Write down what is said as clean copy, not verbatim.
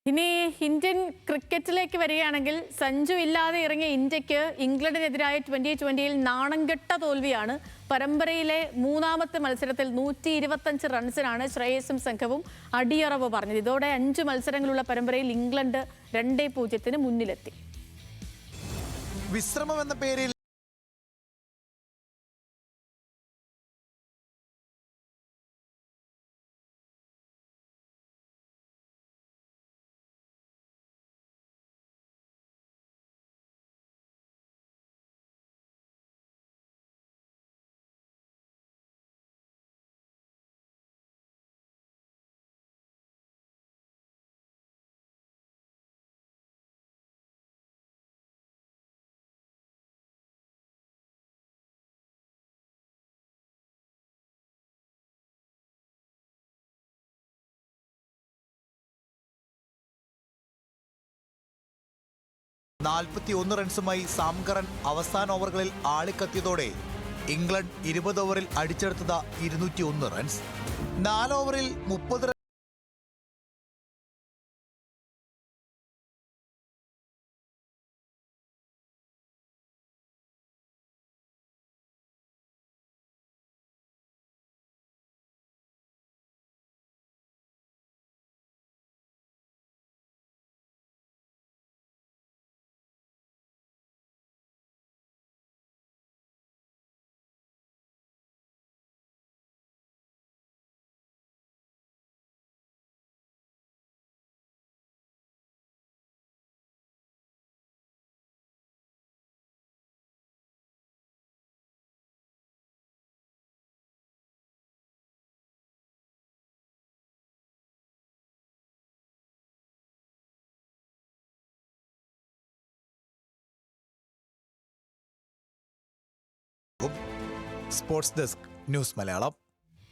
ഇനി ഇന്ത്യൻ ക്രിക്കറ്റിലേക്ക് വരികയാണെങ്കിൽ സഞ്ജു ഇല്ലാതെ ഇറങ്ങിയ ഇന്ത്യക്ക് ഇംഗ്ലണ്ടിനെതിരായ 2020-ൽ നാണംകെട്ട തോൽവിയാണ്. പരമ്പരയിലെ മൂന്നാമത്തെ മത്സരത്തിൽ 125 റൺസിനാണ് ശ്രേയസും സംഘവും അടിയറവ് പറഞ്ഞത്. ഇതോടെ 5 മത്സരങ്ങളുള്ള പരമ്പരയിൽ ഇംഗ്ലണ്ട് 2-0 മുന്നിലെത്തി. വിശ്രമം എന്ന പേരിൽ റൺസുമായി സാം കറൻ അവസാന ഓവറുകളിൽ ആളിക്കത്തിയതോടെ ഇംഗ്ലണ്ട് 20 ഓവറിൽ അടിച്ചെടുത്തത് 201 റൺസ്. 4 ഓവറിൽ 30 സ്പോർട്സ് ഡെസ്ക് ന്യൂസ് മലയാളം.